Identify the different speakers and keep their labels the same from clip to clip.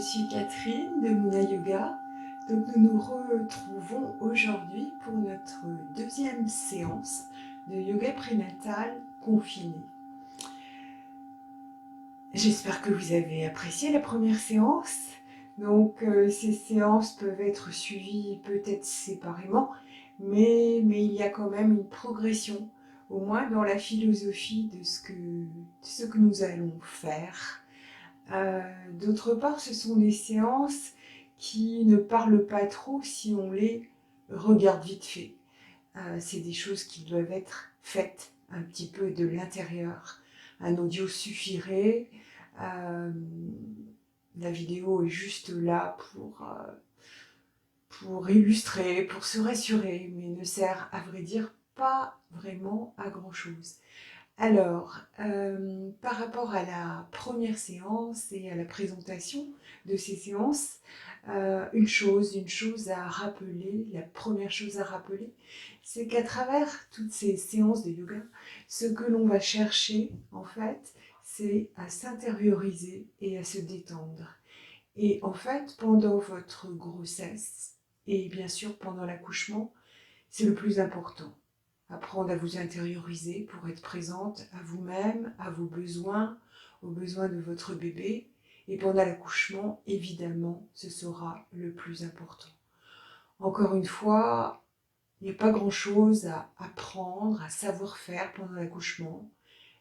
Speaker 1: suis Catherine de Mouna Yoga. Donc nous nous retrouvons aujourd'hui pour notre deuxième séance de yoga prénatal confiné. J'espère que vous avez apprécié la première séance. Donc ces séances peuvent être suivies peut-être séparément, mais il y a quand même une progression, au moins dans la philosophie de ce que nous allons faire. D'autre part, ce sont des séances qui ne parlent pas trop si on les regarde vite fait. C'est des choses qui doivent être faites un petit peu de l'intérieur. Un audio suffirait. La vidéo est juste là pour illustrer, pour se rassurer, mais ne sert à vrai dire pas vraiment à grand chose. Alors, par rapport à la première séance et à la présentation de ces séances, une chose à rappeler, la première chose à rappeler, c'est qu'à travers toutes ces séances de yoga, ce que l'on va chercher, en fait, c'est à s'intérioriser et à se détendre. Et en fait, pendant votre grossesse, et bien sûr pendant l'accouchement, c'est le plus important. Apprendre à vous intérioriser pour être présente à vous-même, à vos besoins, aux besoins de votre bébé. Et pendant l'accouchement, évidemment, ce sera le plus important. Encore une fois, il n'y a pas grand-chose à apprendre, à savoir faire pendant l'accouchement.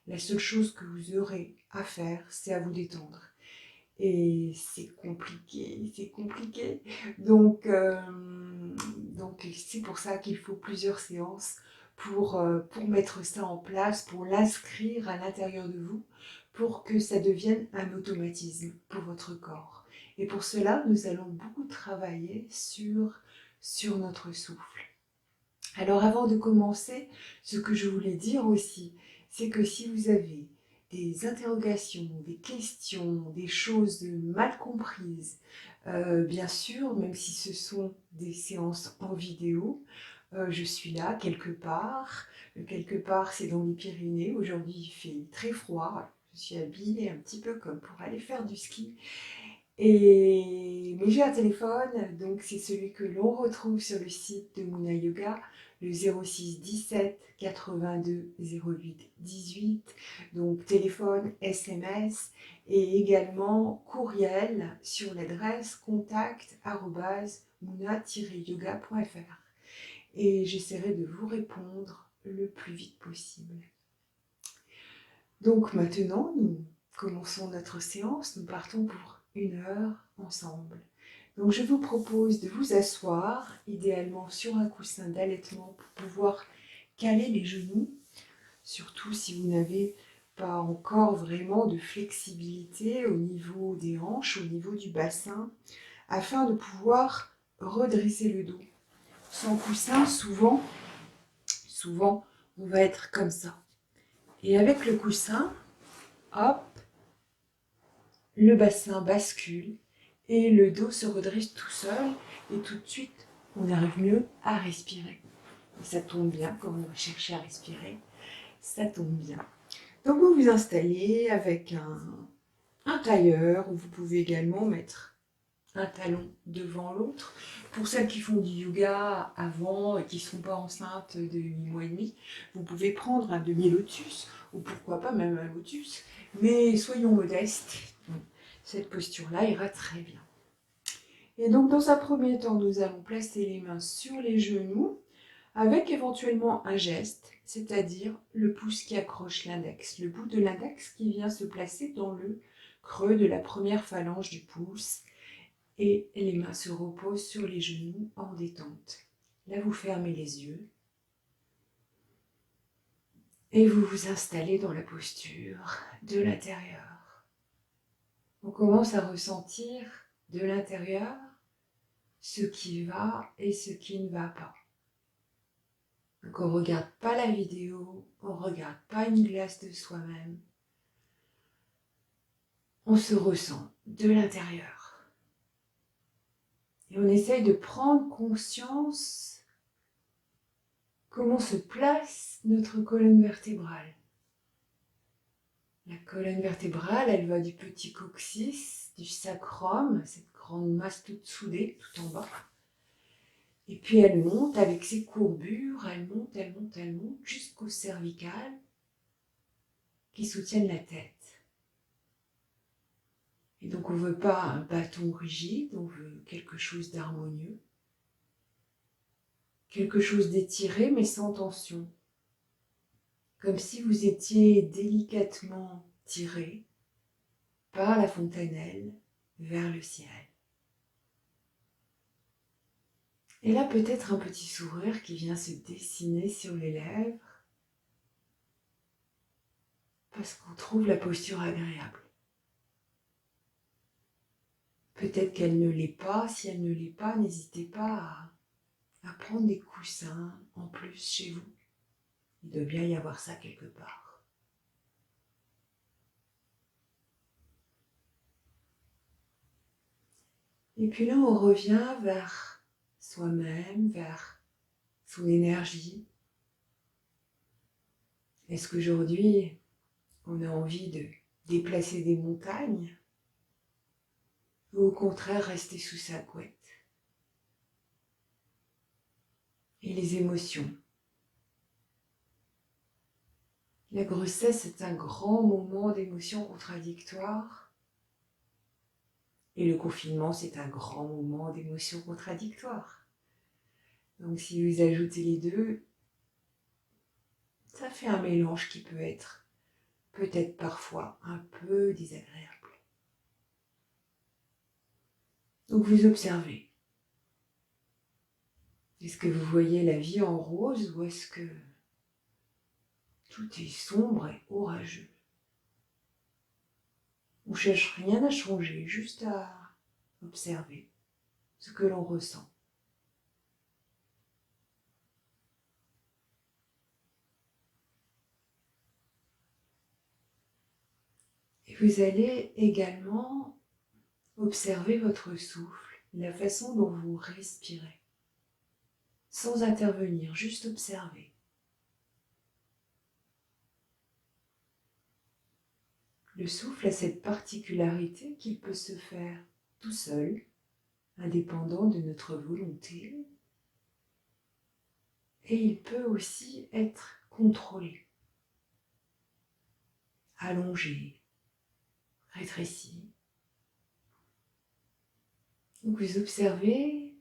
Speaker 1: La seule chose que vous aurez à faire, c'est à vous détendre. Et c'est compliqué, c'est compliqué. Donc c'est pour ça qu'il faut plusieurs séances pour mettre ça en place, pour l'inscrire à l'intérieur de vous, pour que ça devienne un automatisme pour votre corps. Et pour cela, nous allons beaucoup travailler sur notre souffle. Alors avant de commencer, ce que je voulais dire aussi, c'est que si vous avez des interrogations, des questions, des choses mal comprises, bien sûr, même si ce sont des séances en vidéo, je suis là quelque part. Quelque part, c'est dans les Pyrénées. Aujourd'hui, il fait très froid. Je suis habillée un petit peu comme pour aller faire du ski. Mais j'ai un téléphone, donc c'est celui que l'on retrouve sur le site de Mouna Yoga, le 06 17 82 08 18, donc téléphone, SMS et également courriel sur l'adresse contact@mouna-yoga.fr. Et j'essaierai de vous répondre le plus vite possible. Donc maintenant, nous commençons notre séance, nous partons pour 1 heure ensemble. Donc je vous propose de vous asseoir, idéalement sur un coussin d'allaitement pour pouvoir caler les genoux, surtout si vous n'avez pas encore vraiment de flexibilité au niveau des hanches, au niveau du bassin, afin de pouvoir redresser le dos. Sans coussin, souvent, on va être comme ça. Et avec le coussin, hop, le bassin bascule et le dos se redresse tout seul et tout de suite, on arrive mieux à respirer. Et ça tombe bien, quand on va chercher à respirer, ça tombe bien. Donc vous vous installez avec un tailleur, où vous pouvez également mettre un talon devant l'autre. Pour celles qui font du yoga avant et qui ne sont pas enceintes de 8 mois et demi, vous pouvez prendre un demi-lotus, ou pourquoi pas même un lotus, mais soyons modestes, cette posture-là ira très bien. Et donc dans un premier temps, nous allons placer les mains sur les genoux, avec éventuellement un geste, c'est-à-dire le pouce qui accroche l'index, le bout de l'index qui vient se placer dans le creux de la première phalange du pouce, et les mains se reposent sur les genoux en détente. Là, vous fermez les yeux et vous vous installez dans la posture de l'intérieur. On commence à ressentir de l'intérieur ce qui va et ce qui ne va pas. Donc on ne regarde pas la vidéo, on ne regarde pas une glace de soi-même. On se ressent de l'intérieur. Et on essaye de prendre conscience comment se place notre colonne vertébrale. La colonne vertébrale, elle va du petit coccyx du sacrum, cette grande masse toute soudée, tout en bas. Et puis elle monte avec ses courbures, elle monte, elle monte, elle monte jusqu'aux cervicales qui soutiennent la tête. Et donc on ne veut pas un bâton rigide, on veut quelque chose d'harmonieux, quelque chose d'étiré mais sans tension. Comme si vous étiez délicatement tiré par la fontanelle vers le ciel. Et là, peut-être un petit sourire qui vient se dessiner sur les lèvres parce qu'on trouve la posture agréable. Peut-être qu'elle ne l'est pas. Si elle ne l'est pas, n'hésitez pas à prendre des coussins en plus chez vous. Il doit bien y avoir ça quelque part. Et puis là, on revient vers soi-même, vers son énergie. Est-ce qu'aujourd'hui, on a envie de déplacer des montagnes ou au contraire rester sous sa couette? Et les émotions. La grossesse est un grand moment d'émotions contradictoires et le confinement, c'est un grand moment d'émotions contradictoires. Donc si vous ajoutez les deux, ça fait un mélange qui peut être peut-être parfois un peu désagréable. Donc vous observez. Est-ce que vous voyez la vie en rose ou est-ce que tout est sombre et orageux? On ne cherche rien à changer, juste à observer ce que l'on ressent. Et vous allez également observer votre souffle, la façon dont vous respirez, sans intervenir, juste observer. Le souffle a cette particularité qu'il peut se faire tout seul, indépendant de notre volonté, et il peut aussi être contrôlé, allongé, rétréci. Donc vous observez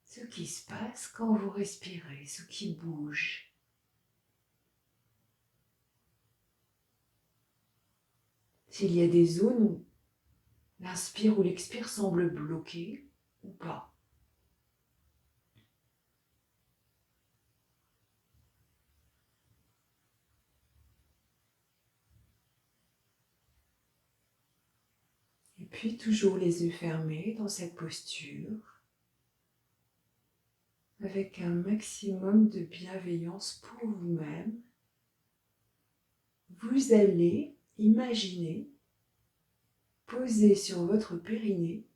Speaker 1: ce qui se passe quand vous respirez, ce qui bouge. S'il y a des zones où l'inspire ou l'expire semble bloqué ou pas. Et puis toujours les yeux fermés dans cette posture, avec un maximum de bienveillance pour vous-même. Vous allez imaginer poser sur votre périnée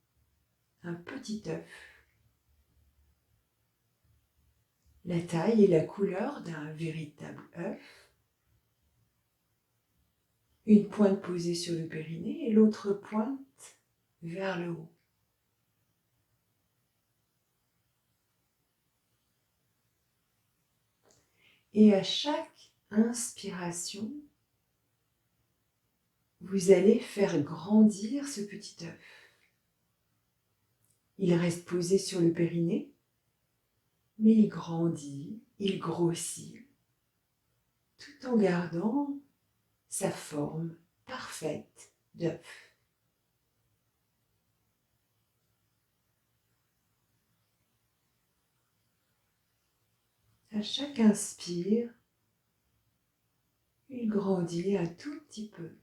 Speaker 1: un petit œuf. La taille et la couleur d'un véritable œuf. Une pointe posée sur le périnée et l'autre pointe vers le haut. Et à chaque inspiration, vous allez faire grandir ce petit œuf. Il reste posé sur le périnée, mais il grandit, il grossit, tout en gardant sa forme parfaite d'œuf. À chaque inspire, il grandit un tout petit peu.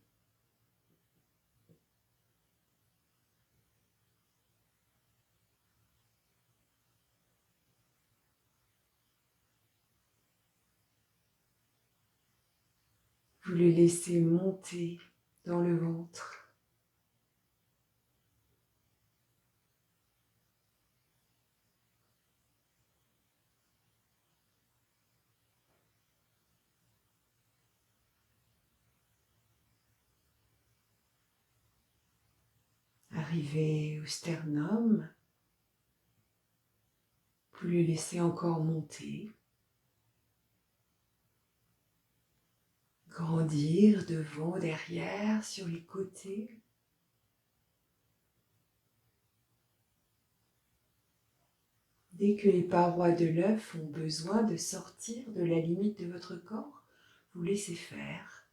Speaker 1: Vous le laissez monter dans le ventre. arrivez au sternum, vous le laissez encore monter, grandir devant, derrière, sur les côtés. Dès que les parois de l'œuf ont besoin de sortir de la limite de votre corps, vous laissez faire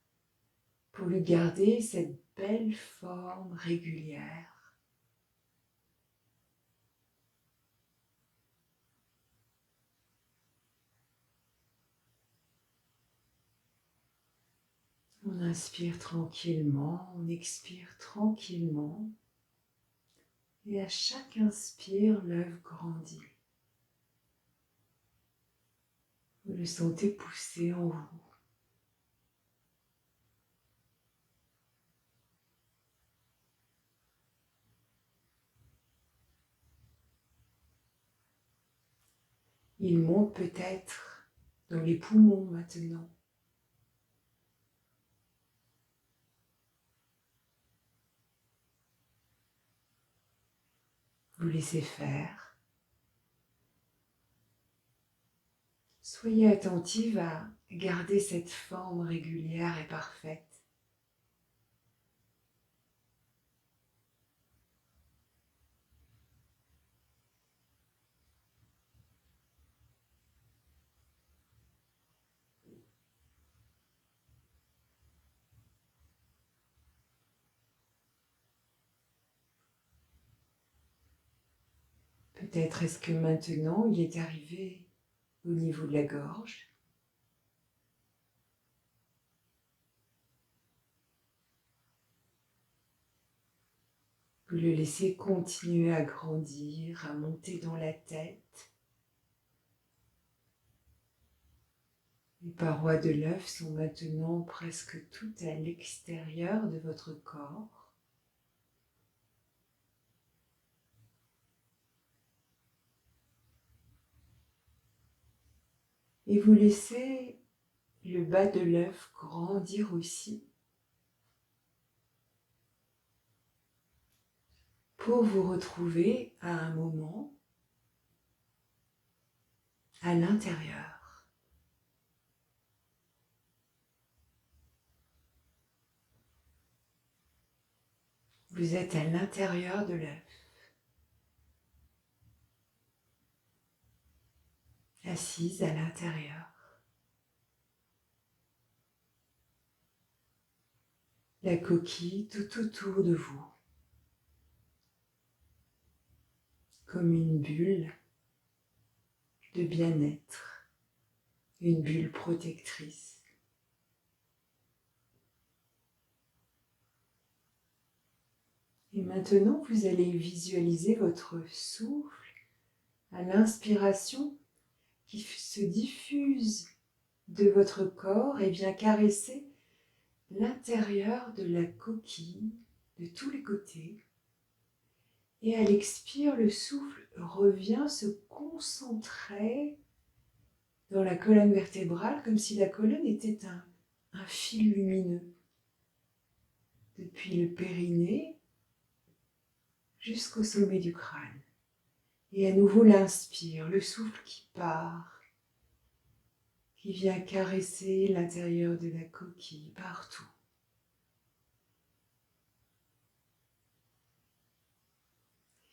Speaker 1: pour lui garder cette belle forme régulière. On inspire tranquillement, on expire tranquillement. Et à chaque inspire, l'œuf grandit. Vous le sentez pousser en vous. Il monte peut-être dans les poumons maintenant. Vous laissez faire. Soyez attentive à garder cette forme régulière et parfaite. Peut-être est-ce que maintenant il est arrivé au niveau de la gorge. Vous le laissez continuer à grandir, à monter dans la tête. Les parois de l'œuf sont maintenant presque toutes à l'extérieur de votre corps. Et vous laissez le bas de l'œuf grandir aussi pour vous retrouver à un moment à l'intérieur. Vous êtes à l'intérieur de l'œuf, assise à l'intérieur. La coquille tout autour de vous, comme une bulle de bien-être, une bulle protectrice. Et maintenant, vous allez visualiser votre souffle à l'inspiration qui se diffuse de votre corps et vient caresser l'intérieur de la coquille de tous les côtés. Et à l'expire, le souffle revient se concentrer dans la colonne vertébrale comme si la colonne était un fil lumineux. Depuis le périnée jusqu'au sommet du crâne. Et à nouveau l'inspire, le souffle qui part, qui vient caresser l'intérieur de la coquille partout.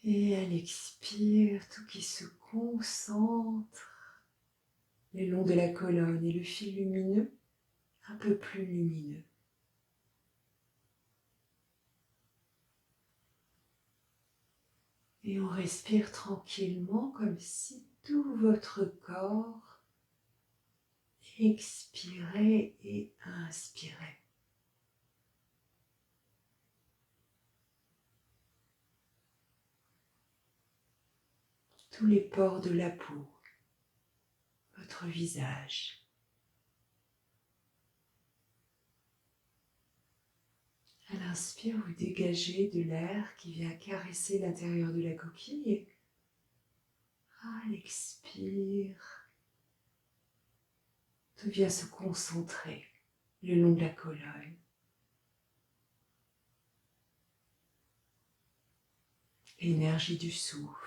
Speaker 1: Et à l'expire, tout qui se concentre le long de la colonne et le fil lumineux un peu plus lumineux. Et on respire tranquillement comme si tout votre corps expirait et inspirait. Tous les pores de la peau, votre visage. À l'inspire, vous dégagez de l'air qui vient caresser l'intérieur de la coquille. Et à l'expire, tout vient se concentrer le long de la colonne. Énergie du souffle.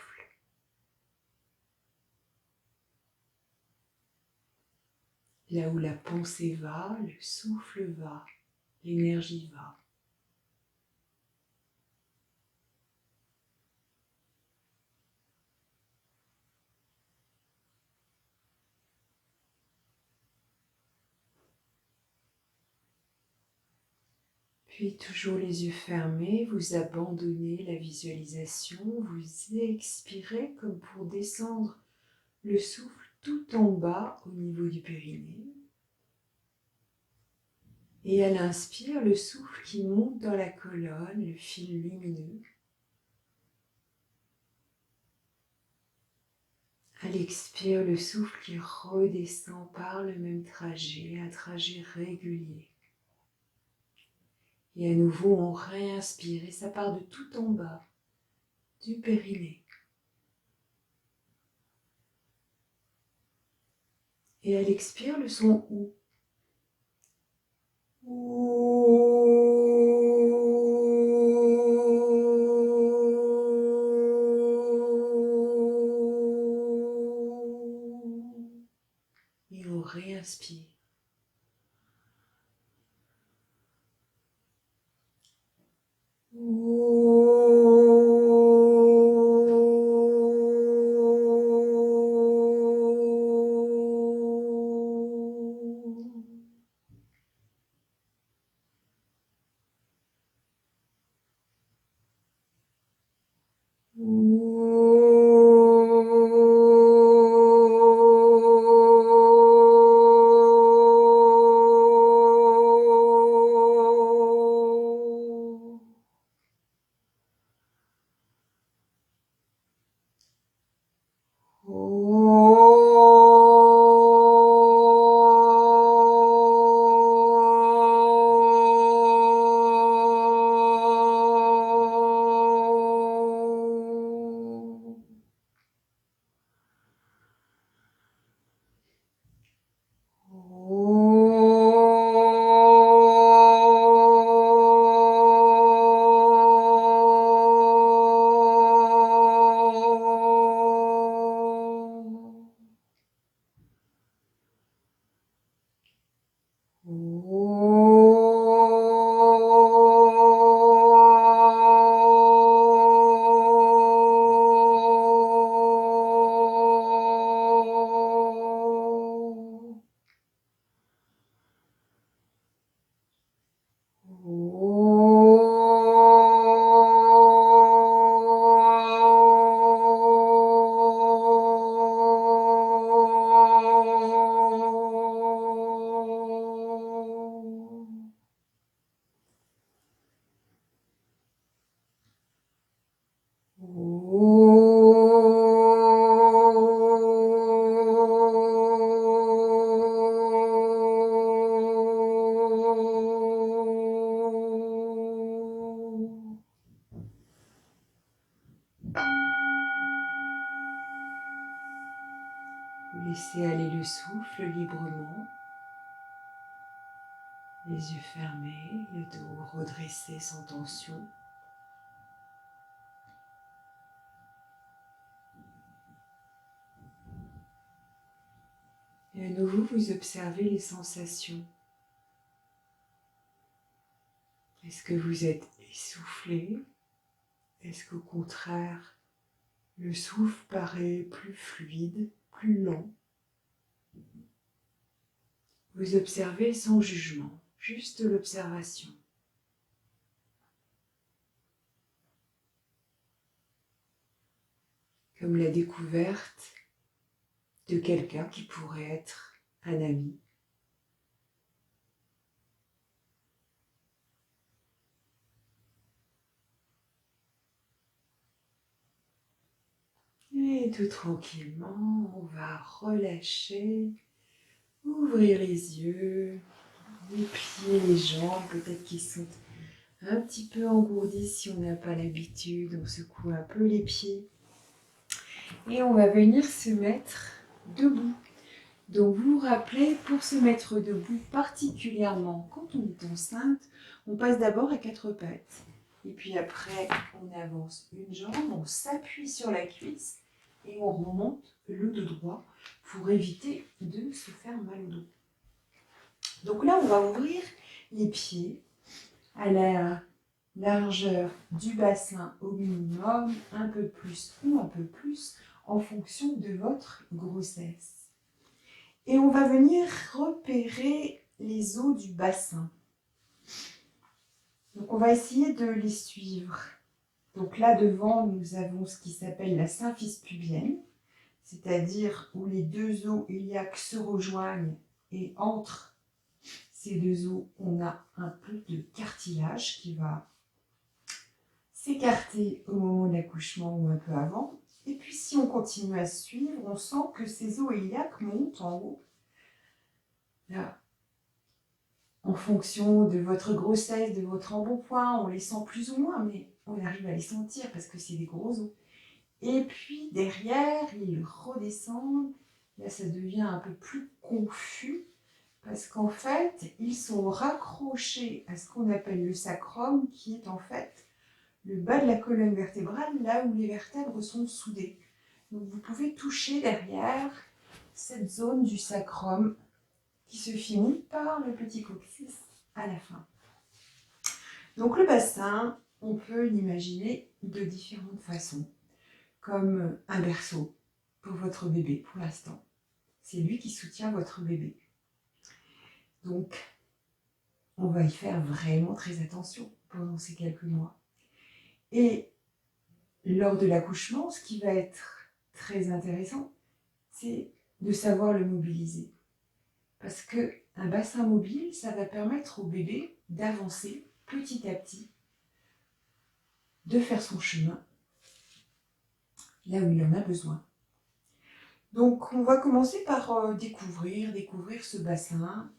Speaker 1: Là où la pensée va, le souffle va, l'énergie va. Puis toujours les yeux fermés, vous abandonnez la visualisation, vous expirez comme pour descendre le souffle tout en bas au niveau du périnée. Et à l'inspire, le souffle qui monte dans la colonne, le fil lumineux. À l'expire, le souffle qui redescend par le même trajet, un trajet régulier. Et à nouveau, on réinspire et ça part de tout en bas, du périnée. Et à l'expire, le son OU. Et on réinspire. Vous laissez aller le souffle librement, les yeux fermés, le dos redressé sans tension. Et à nouveau, vous observez les sensations. Est-ce que vous êtes essoufflé? Est-ce qu'au contraire, le souffle paraît plus fluide, plus lent? Vous observez sans jugement, juste l'observation. Comme la découverte de quelqu'un qui pourrait être un ami. Et tout tranquillement, on va relâcher, ouvrir les yeux, déplier les jambes, peut-être qu'ils sont un petit peu engourdis si on n'a pas l'habitude. On secoue un peu les pieds. Et on va venir se mettre debout. Donc vous vous rappelez, pour se mettre debout, particulièrement quand on est enceinte, on passe d'abord à 4 pattes. Et puis après, on avance une jambe, on s'appuie sur la cuisse et on remonte le dos droit pour éviter de se faire mal au dos. Donc là, on va ouvrir les pieds à la largeur du bassin au minimum, un peu plus ou un peu plus, en fonction de votre grossesse. Et on va venir repérer les os du bassin. Donc on va essayer de les suivre. Donc là devant, nous avons ce qui s'appelle la symphyse pubienne, c'est-à-dire où les deux os iliaques se rejoignent et entre ces deux os, on a un peu de cartilage qui va s'écarter au moment de l'accouchement ou un peu avant. Et puis si on continue à suivre, on sent que ces os iliaques montent en haut. Là, en fonction de votre grossesse, de votre embonpoint, on les sent plus ou moins, mais on arrive à les sentir parce que c'est des gros os. Et puis derrière, ils redescendent. Là, ça devient un peu plus confus parce qu'en fait, ils sont raccrochés à ce qu'on appelle le sacrum, qui est en fait le bas de la colonne vertébrale, là où les vertèbres sont soudées. Donc vous pouvez toucher derrière cette zone du sacrum qui se finit par le petit coccyx à la fin. Donc le bassin, on peut l'imaginer de différentes façons, comme un berceau pour votre bébé pour l'instant. C'est lui qui soutient votre bébé. Donc, on va y faire vraiment très attention pendant ces quelques mois. Et lors de l'accouchement, ce qui va être très intéressant, c'est de savoir le mobiliser. Parce qu'un bassin mobile, ça va permettre au bébé d'avancer petit à petit, de faire son chemin là où il en a besoin. Donc, on va commencer par découvrir ce bassin.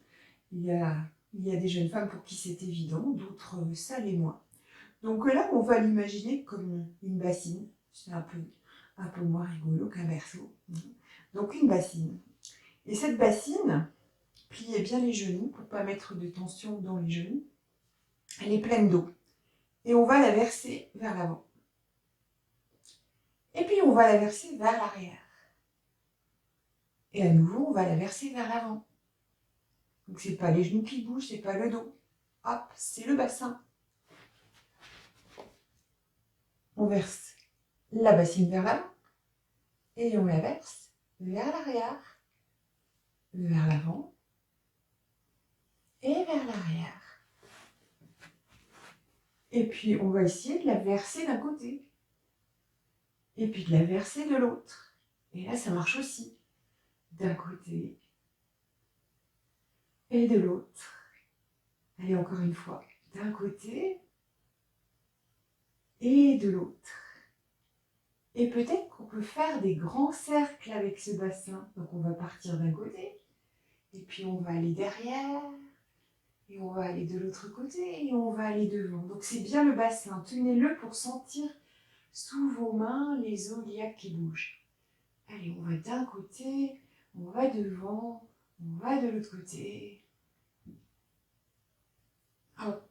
Speaker 1: Il y a des jeunes femmes pour qui c'est évident, d'autres ça l'est moins. Donc là, on va l'imaginer comme une bassine. C'est un peu moins rigolo qu'un berceau. Donc une bassine. Et cette bassine, pliez bien les genoux pour ne pas mettre de tension dans les genoux. Elle est pleine d'eau. Et on va la verser vers l'avant. Et puis on va la verser vers l'arrière. Et à nouveau, on va la verser vers l'avant. Donc c'est pas les genoux qui bougent, c'est pas le dos. Hop, c'est le bassin. On verse la bassine vers l'avant et on la verse vers l'arrière, vers l'avant et vers l'arrière. Et puis on va essayer de la verser d'un côté et puis de la verser de l'autre. Et là, ça marche aussi. D'un côté et de l'autre. Allez, encore une fois. D'un côté et de l'autre. Et peut-être qu'on peut faire des grands cercles avec ce bassin. Donc on va partir d'un côté, et puis on va aller derrière, et on va aller de l'autre côté, et on va aller devant. Donc c'est bien le bassin. Tenez-le pour sentir sous vos mains les os iliaques qui bougent. Allez, on va d'un côté, on va devant, on va de l'autre côté. Hop.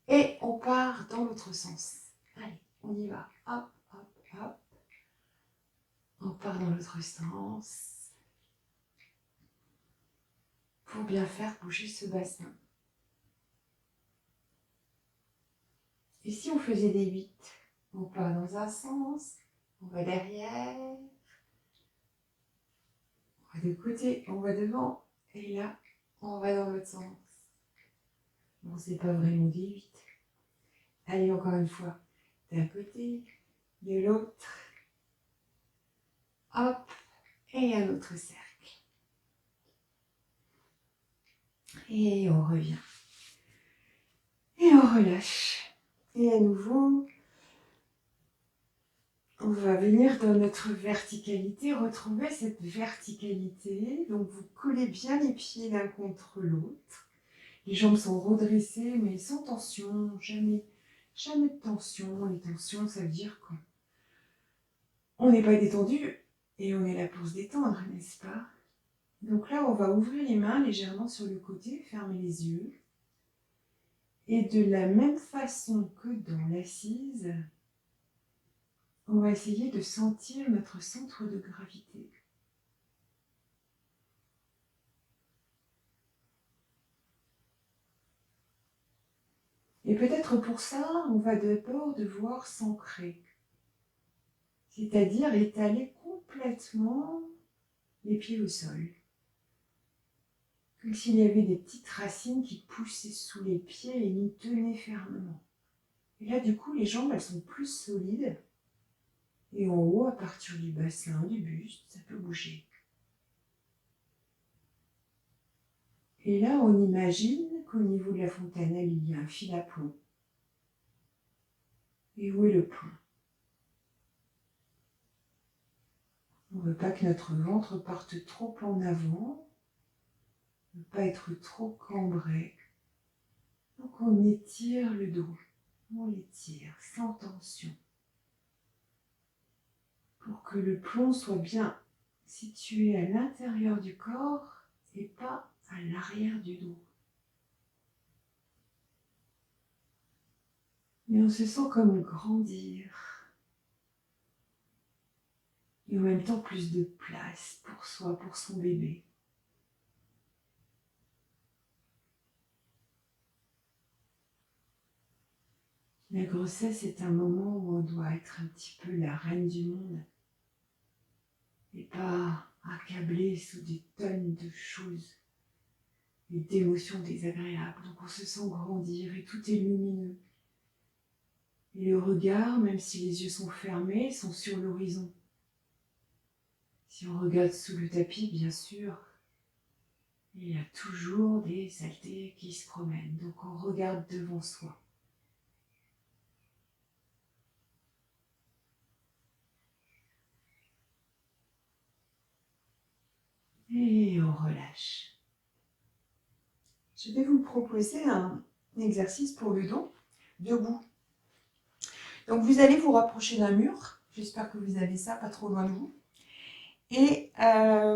Speaker 1: Et on part dans l'autre sens. Allez, on y va. Hop, hop, hop. On part dans l'autre sens. Pour bien faire bouger ce bassin. Et si on faisait des 8, on part dans un sens, on va derrière, on va de côté, on va devant, et là, on va dans l'autre sens. Bon, c'est pas vraiment des 8. Allez, encore une fois, d'un côté, de l'autre, hop, et un autre cercle. Et on revient. Et on relâche. Et à nouveau, on va venir dans notre verticalité, retrouver cette verticalité. Donc vous collez bien les pieds l'un contre l'autre. Les jambes sont redressées, mais sans tension, jamais de tension. Les tensions, ça veut dire qu'on n'est pas détendu et on est là pour se détendre, n'est-ce pas? Donc là, on va ouvrir les mains légèrement sur le côté, fermer les yeux. Et de la même façon que dans l'assise, on va essayer de sentir notre centre de gravité. Et peut-être pour ça, on va d'abord devoir s'ancrer, c'est-à-dire étaler complètement les pieds au sol. Comme s'il y avait des petites racines qui poussaient sous les pieds et nous tenaient fermement. Et là, du coup, les jambes, elles sont plus solides. Et en haut, à partir du bassin, du buste, ça peut bouger. Et là, on imagine qu'au niveau de la fontanelle, il y a un fil à plomb. Et où est le plomb? On ne veut pas que notre ventre parte trop en avant. On ne veut pas être trop cambré. Donc on étire le dos. On l'étire sans tension. Pour que le plomb soit bien situé à l'intérieur du corps et pas à l'arrière du dos. Et on se sent comme grandir. Et en même temps plus de place pour soi, pour son bébé. La grossesse est un moment où on doit être un petit peu la reine du monde et pas accablé sous des tonnes de choses et d'émotions désagréables. Donc on se sent grandir et tout est lumineux. Et le regard, même si les yeux sont fermés, sont sur l'horizon. Si on regarde sous le tapis, bien sûr, il y a toujours des saletés qui se promènent. Donc on regarde devant soi. Et on relâche. Je vais vous proposer un exercice pour le dos, debout. Donc vous allez vous rapprocher d'un mur, j'espère que vous avez ça pas trop loin de vous, et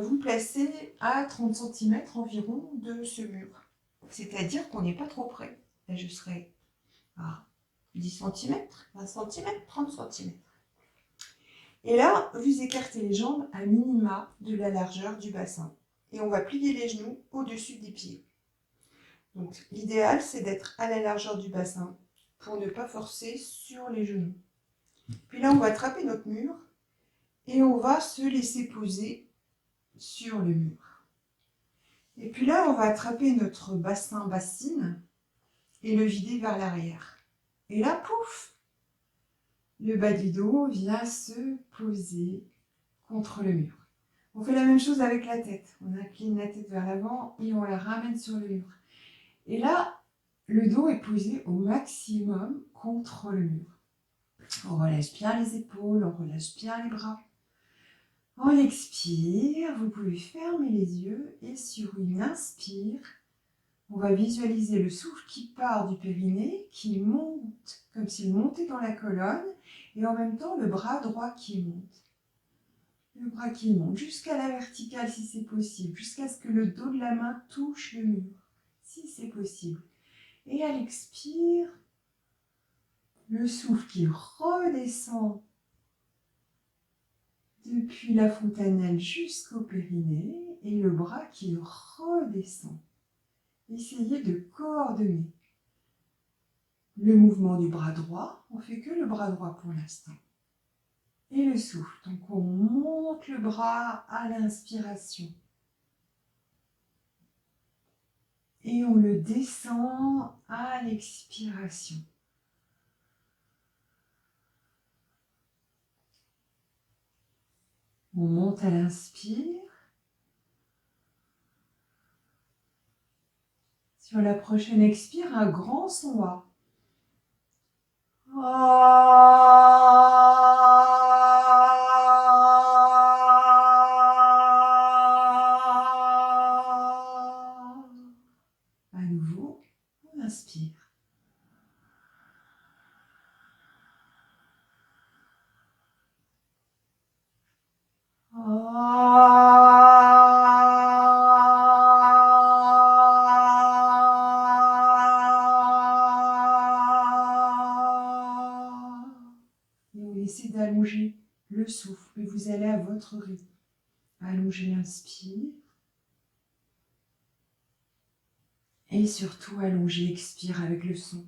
Speaker 1: vous placez à 30 cm environ de ce mur. C'est-à-dire qu'on n'est pas trop près. Là je serai à 10 cm, 20 cm, 30 cm. Et là, vous écartez les jambes à minima de la largeur du bassin. Et on va plier les genoux au-dessus des pieds. Donc l'idéal, c'est d'être à la largeur du bassin pour ne pas forcer sur les genoux. Puis là, on va attraper notre mur et on va se laisser poser sur le mur. Et puis là, on va attraper notre bassin-bassine et le vider vers l'arrière. Et là, pouf, le bas du dos vient se poser contre le mur. On fait la même chose avec la tête. On incline la tête vers l'avant et on la ramène sur le mur. Et là, le dos est posé au maximum contre le mur. On relâche bien les épaules, on relâche bien les bras. On expire, vous pouvez fermer les yeux et sur une inspire, on va visualiser le souffle qui part du périnée, qui monte comme s'il montait dans la colonne et en même temps le bras droit qui monte. Le bras qui monte jusqu'à la verticale si c'est possible, jusqu'à ce que le dos de la main touche le mur, si c'est possible. Et à l'expire, le souffle qui redescend depuis la fontanelle jusqu'au périnée et le bras qui redescend. Essayez de coordonner le mouvement du bras droit. On ne fait que le bras droit pour l'instant. Et le souffle. Donc on monte le bras à l'inspiration. Et on le descend à l'expiration. On monte à l'inspire. Sur la prochaine expire, un grand son A. À nouveau, on inspire. le souffle. Vous allez à votre rythme. Allongez l'inspire. Et surtout, allongez l'expire avec le son.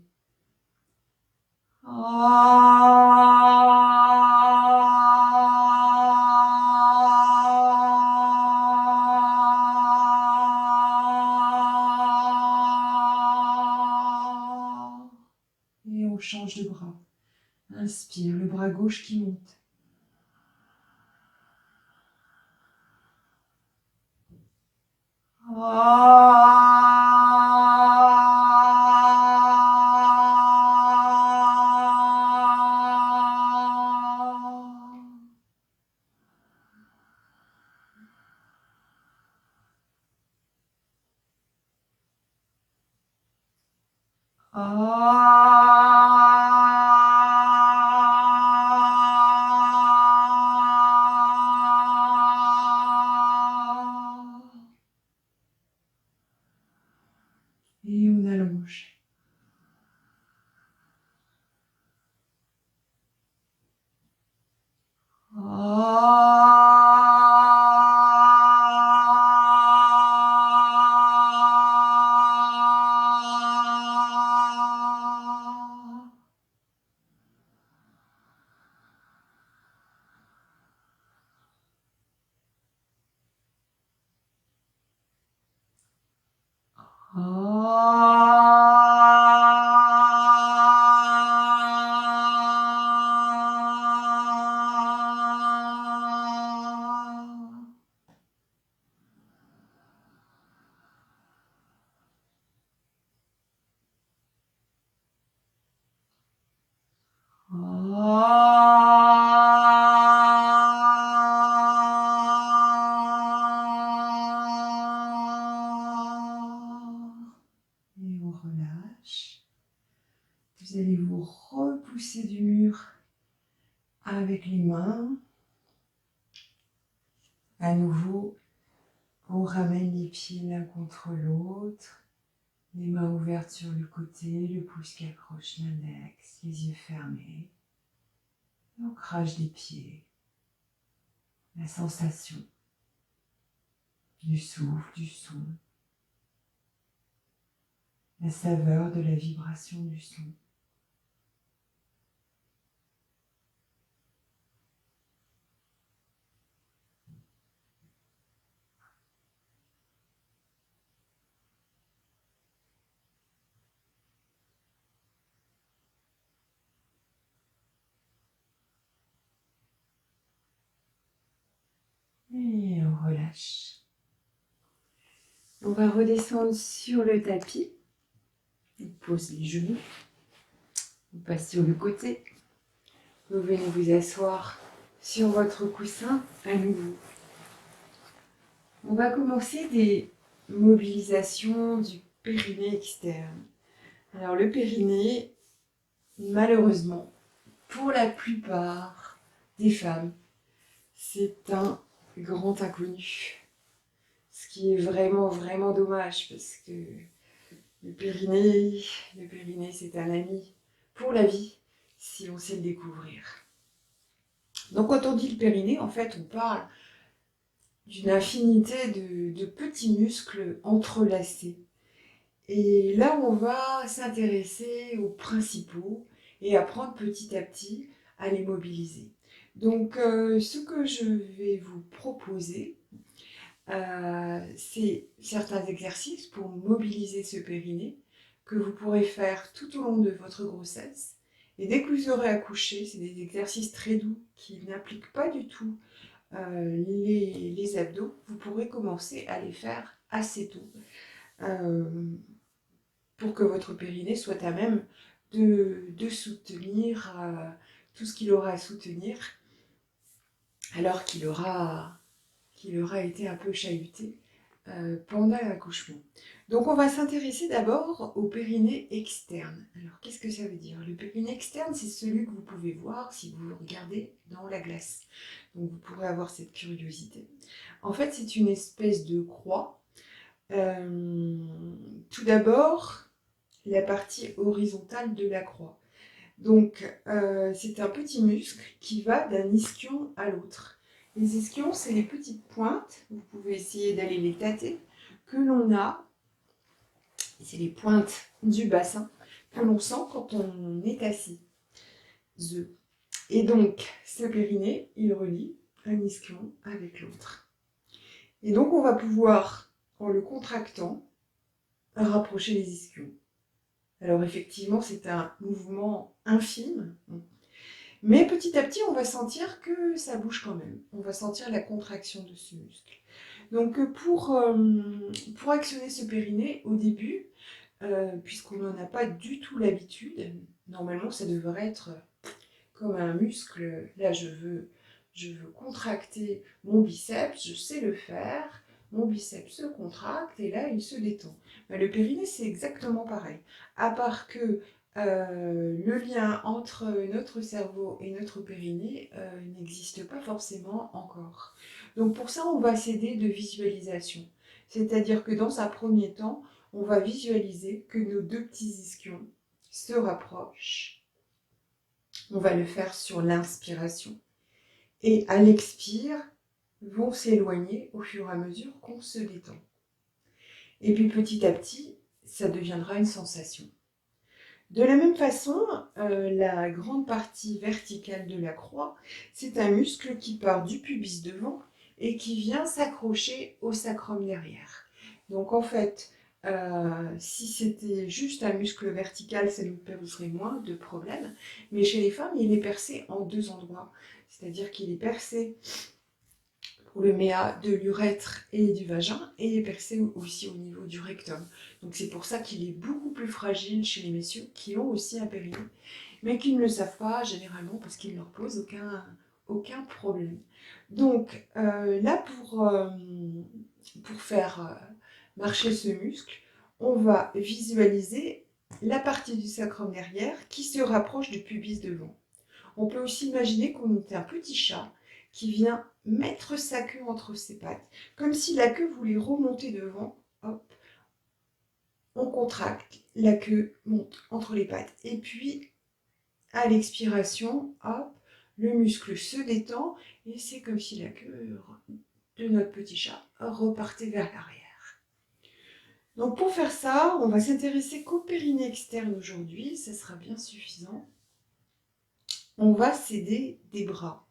Speaker 1: Et on change de bras. Inspire, le bras gauche qui monte. Et on allonge. Et on relâche. Vous allez vous repousser du mur avec les mains. À nouveau, on ramène les pieds l'un contre l'autre. Les mains ouvertes sur le côté, le pouce qui accroche l'index, les yeux fermés. L'ancrage des pieds. La sensation du souffle, du son. La saveur de la vibration du son. Et on relâche. On va redescendre sur le tapis. On pose les genoux. On passe sur le côté. Vous venez vous asseoir sur votre coussin à nouveau. On va commencer des mobilisations du périnée externe. Alors le périnée, malheureusement, pour la plupart des femmes, c'est un grand inconnu. Ce qui est vraiment, vraiment dommage parce que le périnée c'est un ami pour la vie si on sait le découvrir. Donc quand on dit le périnée, en fait, on parle d'une infinité de petits muscles entrelacés. Et là, on va s'intéresser aux principaux et apprendre petit à petit à les mobiliser. Donc, ce que je vais vous proposer, c'est certains exercices pour mobiliser ce périnée que vous pourrez faire tout au long de votre grossesse. Et dès que vous aurez accouché, c'est des exercices très doux qui n'impliquent pas du tout les abdos. Vous pourrez commencer à les faire assez tôt pour que votre périnée soit à même de soutenir tout ce qu'il aura à soutenir alors qu'il aura été un peu chahuté pendant l'accouchement. Donc on va s'intéresser d'abord au périnée externe. Alors qu'est-ce que ça veut dire? Le périnée externe, c'est celui que vous pouvez voir si vous regardez dans la glace. Donc vous pourrez avoir cette curiosité. En fait, c'est une espèce de croix. Tout d'abord, la partie horizontale de la croix. Donc, c'est un petit muscle qui va d'un ischion à l'autre. Les ischions, c'est les petites pointes, vous pouvez essayer d'aller les tâter, que l'on a, c'est les pointes du bassin, que l'on sent quand on est assis. Et donc, ce périnée, il relie un ischion avec l'autre. Et donc, on va pouvoir, en le contractant, rapprocher les ischions. Alors effectivement, c'est un mouvement infime, mais petit à petit, on va sentir que ça bouge quand même. On va sentir la contraction de ce muscle. Donc pour actionner ce périnée, au début, puisqu'on n'en a pas du tout l'habitude, normalement ça devrait être comme un muscle. Là, je veux contracter mon biceps, je sais le faire. Mon biceps se contracte et là, il se détend. Ben, le périnée, c'est exactement pareil. À part que le lien entre notre cerveau et notre périnée n'existe pas forcément encore. Donc pour ça, on va s'aider de visualisation. C'est-à-dire que dans un premier temps, on va visualiser que nos deux petits ischions se rapprochent. On va le faire sur l'inspiration. Et à l'expire, vont s'éloigner au fur et à mesure qu'on se détend. Et puis petit à petit, ça deviendra une sensation. De la même façon, la grande partie verticale de la croix, c'est un muscle qui part du pubis devant et qui vient s'accrocher au sacrum derrière. Donc en fait, si c'était juste un muscle vertical, ça nous poserait moins de problèmes. Mais chez les femmes, il est percé en deux endroits. C'est-à-dire qu'il est percé pour le méa de l'urètre et du vagin, et est percé aussi au niveau du rectum. Donc c'est pour ça qu'il est beaucoup plus fragile chez les messieurs qui ont aussi un périnée, mais qui ne le savent pas généralement parce qu'il ne leur pose aucun problème. Donc là, pour faire marcher ce muscle, on va visualiser la partie du sacrum derrière qui se rapproche du pubis devant. On peut aussi imaginer qu'on est un petit chat qui vient mettre sa queue entre ses pattes, comme si la queue voulait remonter devant. Hop, on contracte, la queue monte entre les pattes. Et puis, à l'expiration, hop, le muscle se détend et c'est comme si la queue de notre petit chat repartait vers l'arrière. Donc pour faire ça, on va s'intéresser qu'au périnée externe aujourd'hui, ça sera bien suffisant. On va s'aider des bras.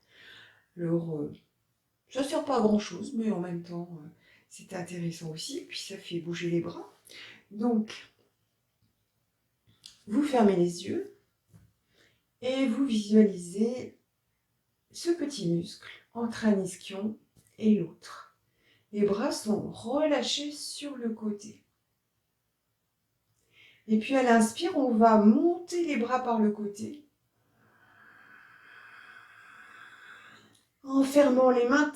Speaker 1: Alors, ça ne sert pas à grand chose, mais en même temps, c'est intéressant aussi, puis ça fait bouger les bras. Donc, vous fermez les yeux et vous visualisez ce petit muscle entre un ischion et l'autre. Les bras sont relâchés sur le côté. Et puis à l'inspire, on va monter les bras par le côté en fermant les mains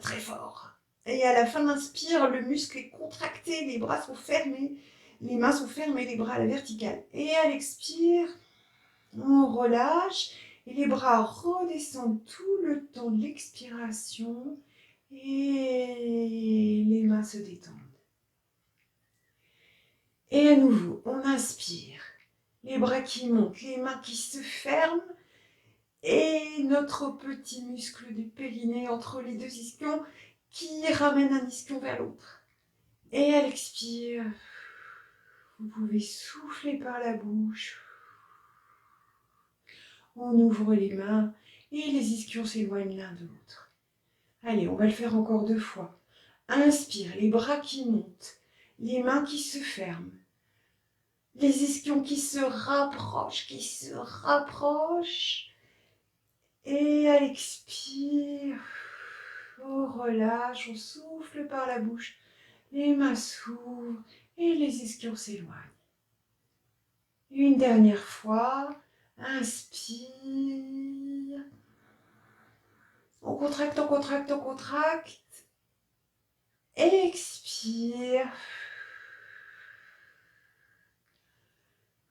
Speaker 1: très fort. Et à la fin de l'inspire, le muscle est contracté, les bras sont fermés, les mains sont fermées, les bras à la verticale. Et à l'expire, on relâche et les bras redescendent tout le temps de l'expiration et les mains se détendent. Et à nouveau, on inspire, les bras qui montent, les mains qui se ferment et notre petit muscle du périnée entre les deux ischions qui ramène un ischion vers l'autre. Et à l'expire, vous pouvez souffler par la bouche. On ouvre les mains et les ischions s'éloignent l'un de l'autre. Allez, on va le faire encore 2 fois. Inspire, les bras qui montent, les mains qui se ferment, les ischions qui se rapprochent, Et à l'expire, on relâche, on souffle par la bouche, les mains s'ouvrent et les ischions s'éloignent. Une dernière fois, inspire. On contracte. Expire.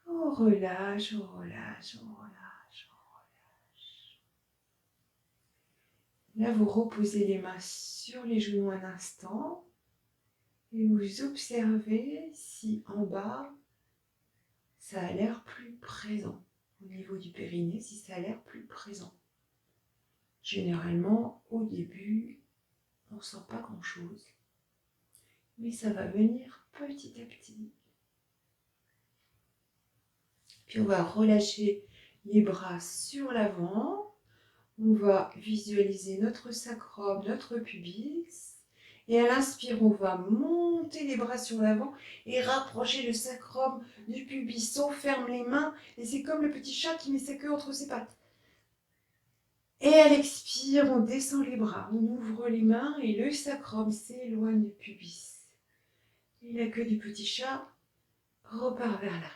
Speaker 1: On relâche. Là, vous reposez les mains sur les genoux un instant et vous observez si en bas, ça a l'air plus présent. Au niveau du périnée, si ça a l'air plus présent. Généralement, au début, on ne sent pas grand-chose. Mais ça va venir petit à petit. Puis on va relâcher les bras sur l'avant. On va visualiser notre sacrum, notre pubis. Et à l'inspire, on va monter les bras sur l'avant et rapprocher le sacrum du pubis. On ferme les mains et c'est comme le petit chat qui met sa queue entre ses pattes. Et à l'expire, on descend les bras, on ouvre les mains et le sacrum s'éloigne du pubis. Et la queue du petit chat repart vers l'arrière.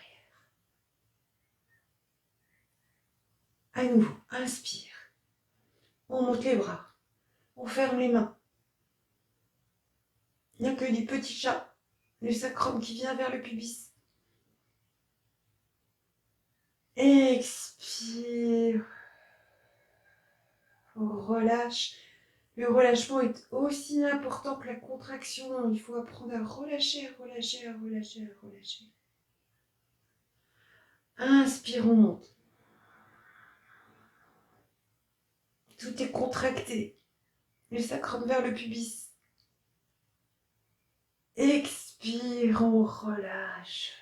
Speaker 1: À nouveau, inspire. On monte les bras, on ferme les mains. La queue du petit chat, le sacrum qui vient vers le pubis. Expire. On relâche. Le relâchement est aussi important que la contraction. Il faut apprendre à relâcher, à relâcher, à relâcher, à relâcher. Inspire, on monte. Tout est contracté. Le sacrum vers le pubis. Expire, on relâche.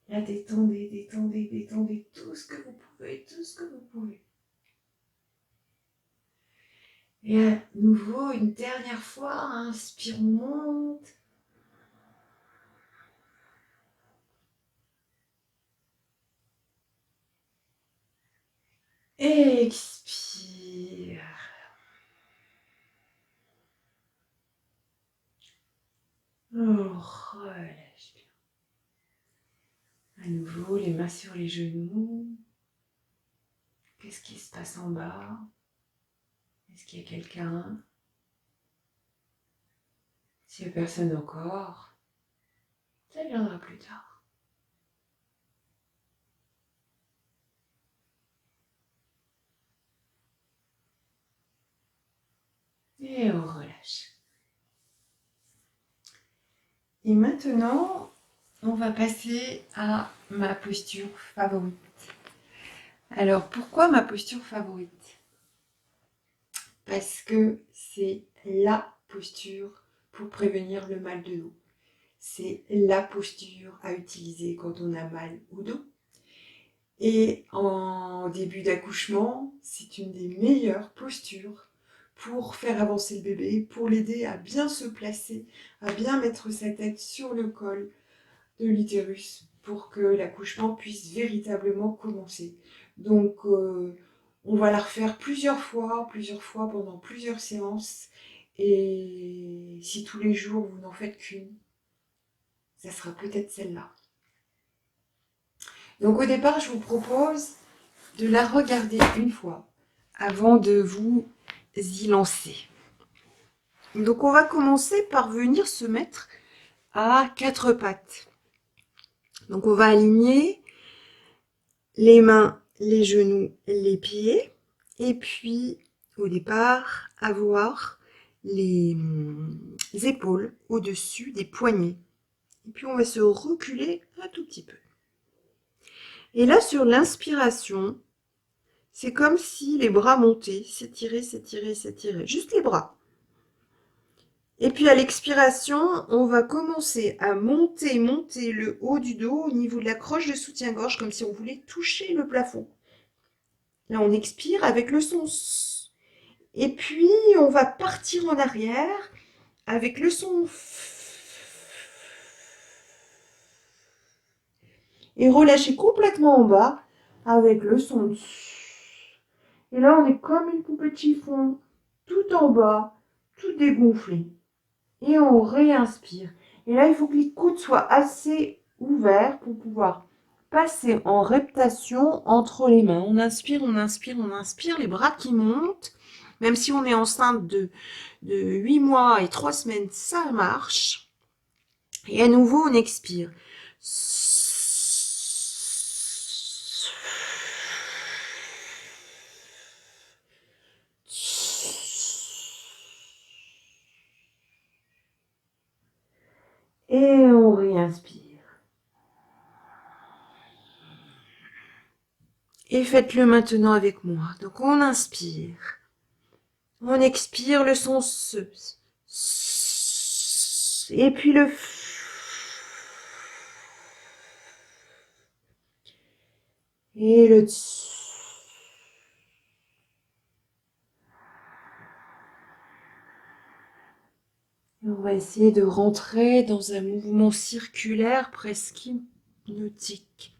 Speaker 1: Là, détendez, détendez, détendez tout ce que vous pouvez, tout ce que vous pouvez. Et à nouveau, une dernière fois, inspire, on monte. Expire. On relâche bien. À nouveau, les mains sur les genoux. Qu'est-ce qui se passe en bas? Est-ce qu'il y a quelqu'un? S'il n'y a personne encore, ça viendra plus tard. Et on relâche. Et maintenant, on va passer à ma posture favorite. Alors, pourquoi ma posture favorite? Parce que c'est la posture pour prévenir le mal de dos. C'est la posture à utiliser quand on a mal au dos. Et en début d'accouchement, c'est une des meilleures postures pour faire avancer le bébé, pour l'aider à bien se placer, à bien mettre sa tête sur le col de l'utérus pour que l'accouchement puisse véritablement commencer. Donc, on va la refaire plusieurs fois pendant plusieurs séances. Et si tous les jours vous n'en faites qu'une, ça sera peut-être celle-là. Donc au départ, je vous propose de la regarder une fois avant de vous y lancer. Donc on va commencer par venir se mettre à quatre pattes. Donc on va aligner les mains, les genoux, les pieds. Et puis au départ, avoir les épaules au-dessus des poignets. Et puis on va se reculer un tout petit peu. Et là, sur l'inspiration, c'est comme si les bras montaient, s'étiraient, s'étiraient, s'étiraient. Juste les bras. Et puis à l'expiration, on va commencer à monter le haut du dos au niveau de la croche de soutien-gorge, comme si on voulait toucher le plafond. Là, on expire avec le son. Et puis, on va partir en arrière avec le son. Et relâcher complètement en bas avec le son. Et là, on est comme une poupée de chiffon, tout en bas, tout dégonflé. Et on réinspire. Et là, il faut que les coudes soient assez ouverts pour pouvoir passer en reptation entre les mains. On inspire, on inspire, on inspire, les bras qui montent. Même si on est enceinte de 8 mois et 3 semaines, ça marche. Et à nouveau, on expire. Et on réinspire. Et faites-le maintenant avec moi. Donc on inspire. On expire le son se. Et puis le et le on va essayer de rentrer dans un mouvement circulaire presque hypnotique.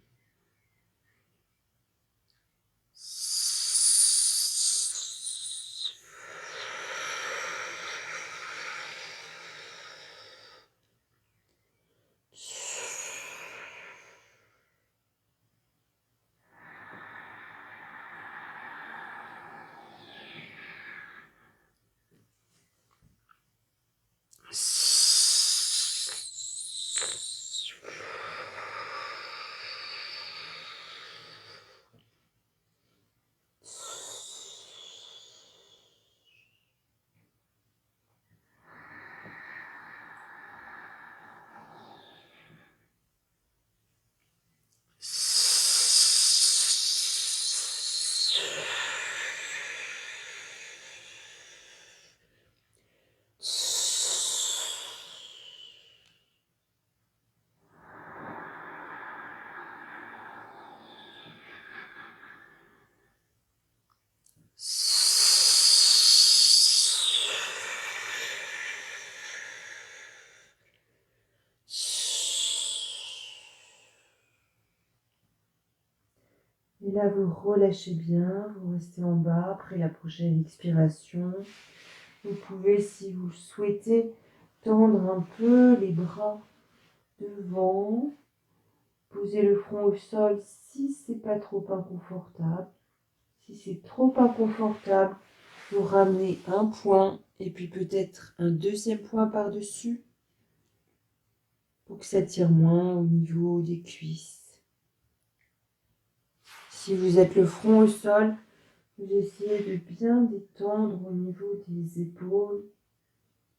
Speaker 1: Et là, vous relâchez bien, vous restez en bas après la prochaine expiration. Vous pouvez, si vous souhaitez, tendre un peu les bras devant, poser le front au sol si c'est pas trop inconfortable. Si c'est trop inconfortable, vous ramenez un point et puis peut-être un deuxième point par-dessus pour que ça tire moins au niveau des cuisses. Si vous êtes le front au sol, vous essayez de bien détendre au niveau des épaules,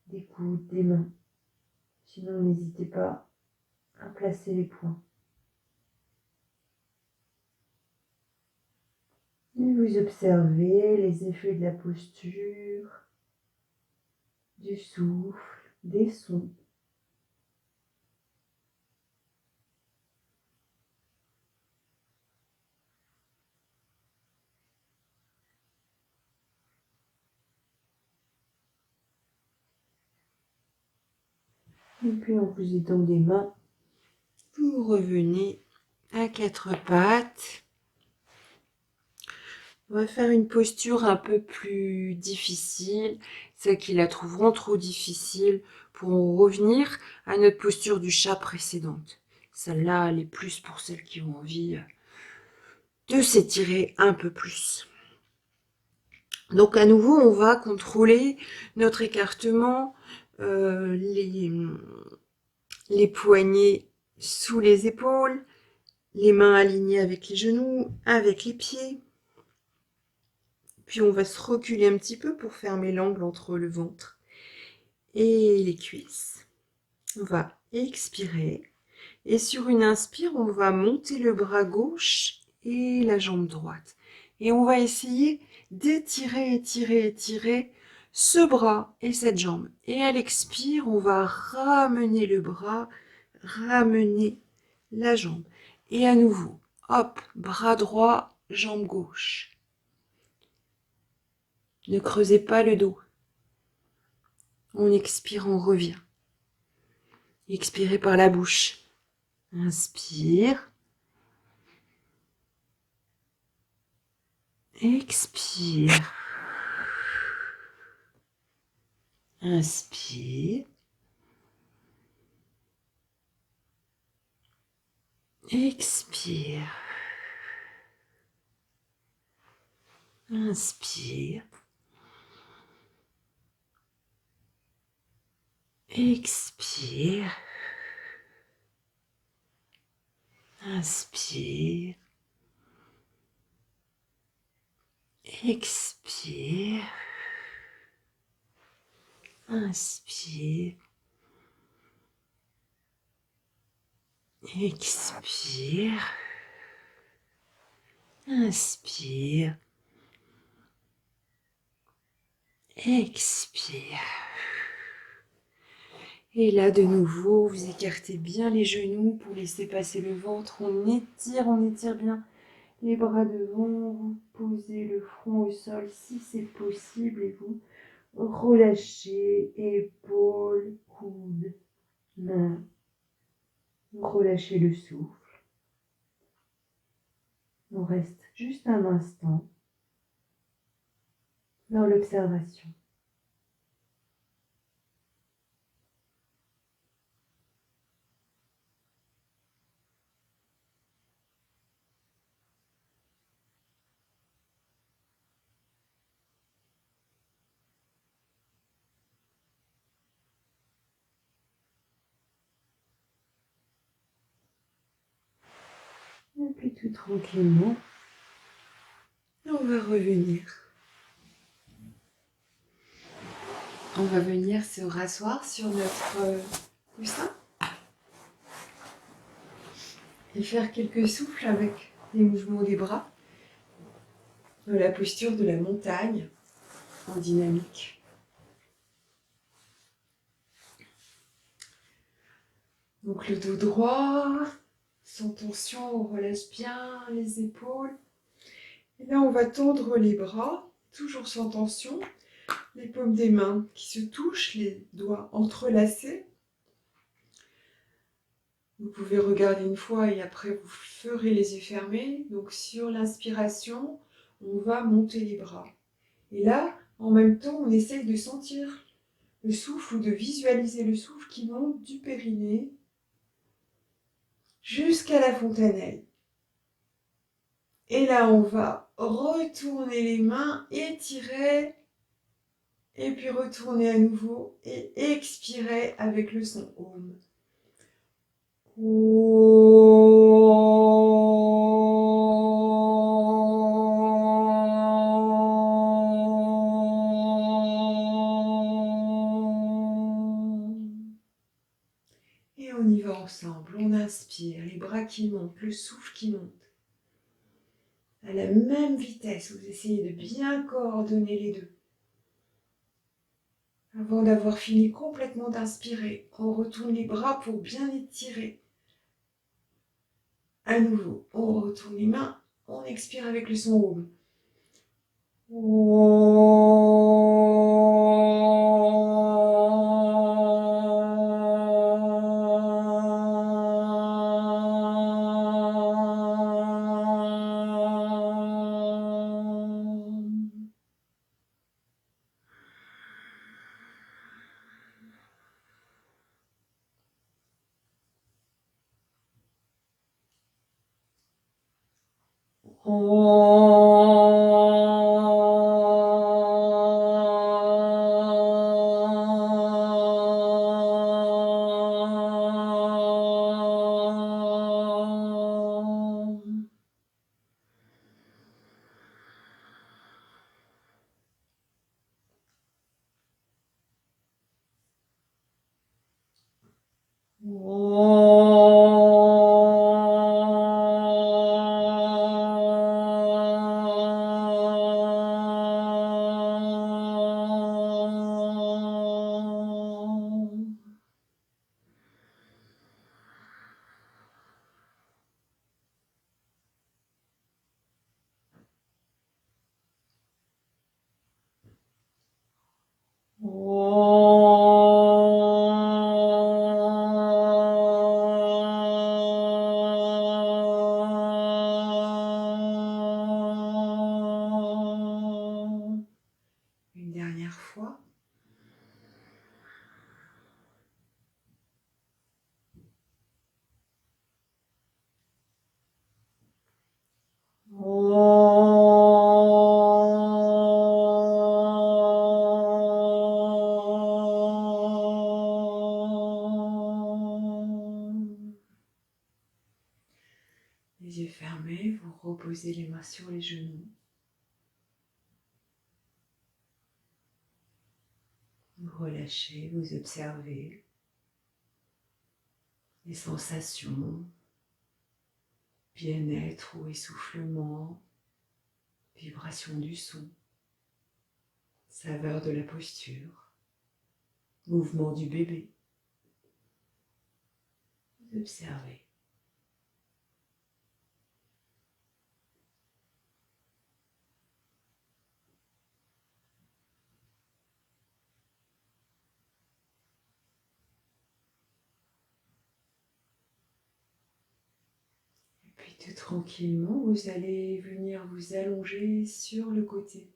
Speaker 1: des coudes, des mains. Sinon, n'hésitez pas à placer les poings. Et vous observez les effets de la posture, du souffle, des sons. Et puis en vous aidant des mains, vous revenez à quatre pattes. On va faire une posture un peu plus difficile. Ceux qui la trouveront trop difficile pourront revenir à notre posture du chat précédente. Celle-là, elle est plus pour celles qui ont envie de s'étirer un peu plus. Donc à nouveau, on va contrôler notre écartement, les poignets sous les épaules, les mains alignées avec les genoux, avec les pieds. Puis on va se reculer un petit peu pour fermer l'angle entre le ventre et les cuisses. On va expirer. Et sur une inspire, on va monter le bras gauche et la jambe droite. Et on va essayer d'étirer, étirer, étirer ce bras et cette jambe. Et à l'expire, on va ramener le bras, ramener la jambe. Et à nouveau, hop, bras droit, jambe gauche. Ne creusez pas le dos. On expire, on revient. Expirez par la bouche. Inspire. Expire. Inspire. Expire. Inspire. Expire. Inspire. Expire. Inspire. Expire. Inspire. Expire. Et là, de nouveau, vous écartez bien les genoux pour laisser passer le ventre. On étire bien les bras devant. Vous posez le front au sol si c'est possible et vous relâchez épaules, coudes, mains. Relâchez le souffle. On reste juste un instant dans l'observation. Et puis tout tranquillement, on va revenir. On va venir se rasseoir sur notre coussin et faire quelques souffles avec les mouvements des bras dans la posture de la montagne en dynamique. Donc le dos droit, sans tension, on relâche bien les épaules. Et là, on va tendre les bras, toujours sans tension. Les paumes des mains qui se touchent, les doigts entrelacés. Vous pouvez regarder une fois et après vous ferez les yeux fermés. Donc sur l'inspiration, on va monter les bras. Et là, en même temps, on essaye de sentir le souffle ou de visualiser le souffle qui monte du périnée jusqu'à la fontanelle. Et là, on va retourner les mains, étirer, et puis retourner à nouveau et expirer avec le son Om. Et on y va ensemble. On inspire, les bras qui montent, le souffle qui monte. À la même vitesse, vous essayez de bien coordonner les deux. Avant d'avoir fini complètement d'inspirer, on retourne les bras pour bien étirer. À nouveau, on retourne les mains, on expire avec le son Om. Une dernière fois. Les yeux fermés, vous reposez les mains sur les genoux. Vous relâchez, vous observez les sensations, bien-être ou essoufflement vibration du son, saveur de la posture, mouvement du bébé. Vous observez. Et puis tout tranquillement, vous allez venir vous allonger sur le côté.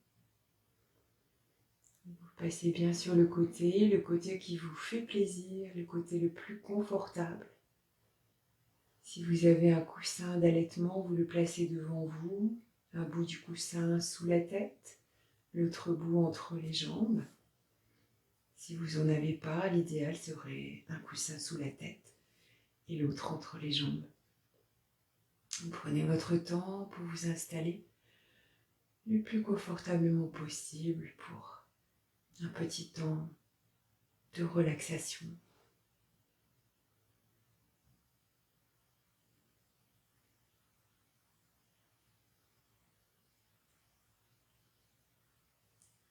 Speaker 1: Vous passez bien sur le côté qui vous fait plaisir, le côté le plus confortable. Si vous avez un coussin d'allaitement, vous le placez devant vous, un bout du coussin sous la tête, l'autre bout entre les jambes. Si vous n'en avez pas, l'idéal serait un coussin sous la tête et l'autre entre les jambes. Vous prenez votre temps pour vous installer le plus confortablement possible pour un petit temps de relaxation.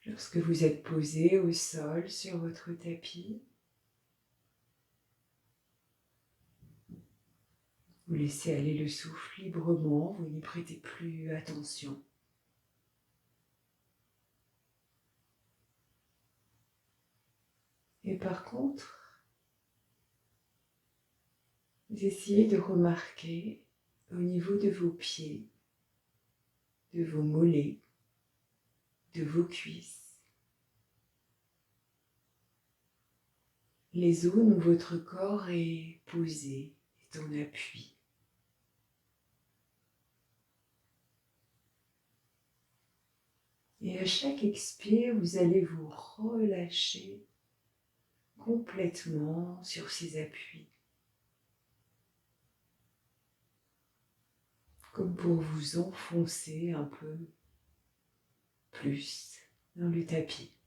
Speaker 1: Lorsque vous êtes posé au sol sur votre tapis, vous laissez aller le souffle librement, vous n'y prêtez plus attention. Et par contre, vous essayez de remarquer au niveau de vos pieds, de vos mollets, de vos cuisses, les zones où votre corps est posé, est en appui. Et à chaque expire, vous allez vous relâcher complètement sur ces appuis, comme pour vous enfoncer un peu plus dans le tapis.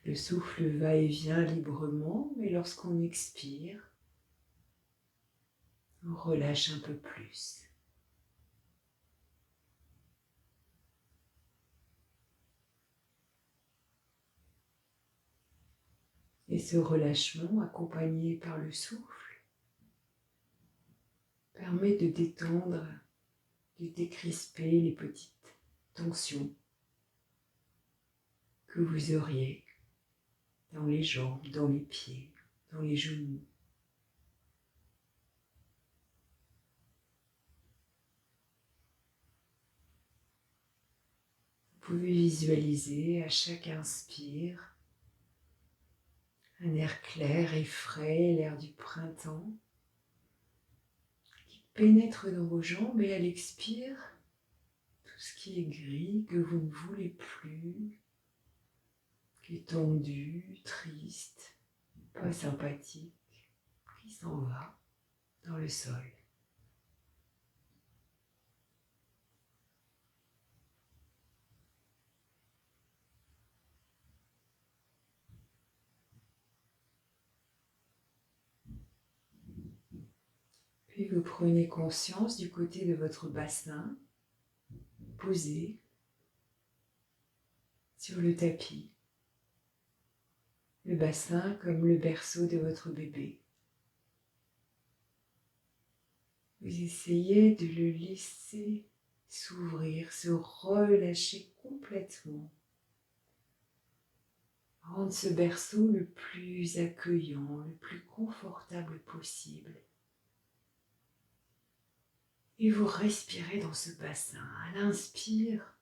Speaker 1: Le souffle va et vient librement, mais lorsqu'on expire, on relâche un peu plus. Et ce relâchement, accompagné par le souffle, permet de détendre, de décrisper les petites tensions que vous auriez dans les jambes, dans les pieds, dans les genoux. Vous pouvez visualiser à chaque inspire un air clair et frais, l'air du printemps, qui pénètre dans vos jambes, et à l'expire, tout ce qui est gris, que vous ne voulez plus, qui est tendu, triste, pas sympathique, qui s'en va dans le sol. Puis vous prenez conscience du côté de votre bassin, posé sur le tapis. Le bassin comme le berceau de votre bébé. Vous essayez de le laisser s'ouvrir, se relâcher complètement. Rendre ce berceau le plus accueillant, le plus confortable possible. Et vous respirez dans ce bassin. À l'inspire,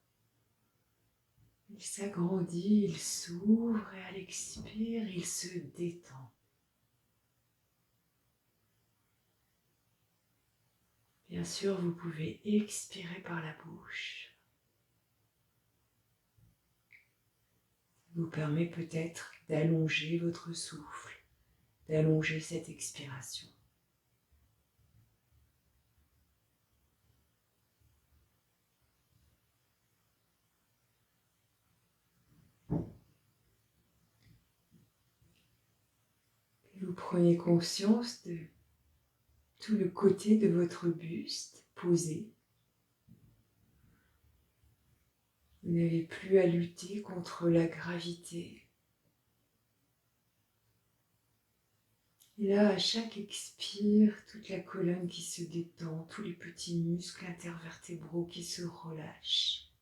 Speaker 1: il s'agrandit, il s'ouvre, et à l'expire, il se détend. Bien sûr, vous pouvez expirer par la bouche. Ça vous permet peut-être d'allonger votre souffle, d'allonger cette expiration. Et vous prenez conscience de tout le côté de votre buste posé. Vous n'avez plus à lutter contre la gravité. Et là, à chaque expire, toute la colonne qui se détend, tous les petits muscles intervertébraux qui se relâchent.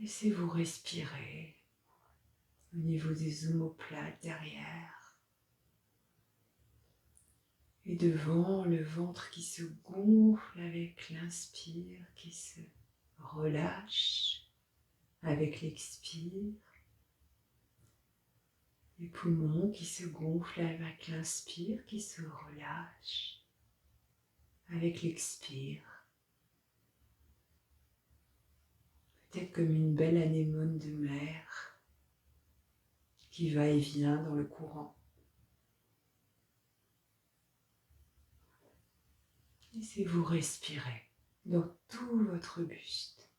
Speaker 1: Laissez-vous respirer au niveau des omoplates derrière. Et devant, le ventre qui se gonfle avec l'inspire, qui se relâche avec l'expire. Les poumons qui se gonflent avec l'inspire, qui se relâchent avec l'expire. Peut-être comme une belle anémone de mer qui va et vient dans le courant. Laissez-vous respirer dans tout votre buste.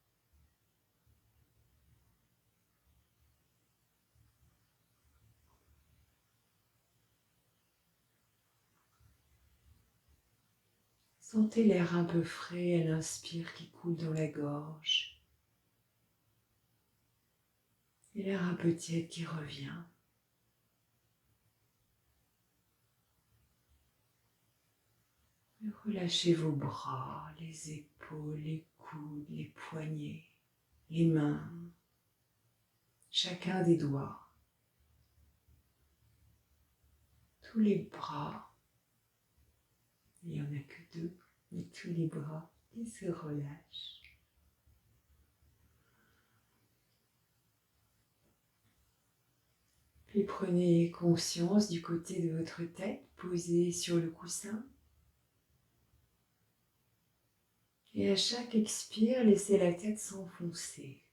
Speaker 1: Sentez l'air un peu frais à l'inspire qui coule dans la gorge. Et l'air un peu tiède qui revient. Et relâchez vos bras, les épaules, les coudes, les poignets, les mains, chacun des doigts, tous les bras. Il n'y en a que deux, mais tous les bras qui se relâchent. Puis prenez conscience du côté de votre tête posé sur le coussin. Et à chaque expire, laissez la tête s'enfoncer,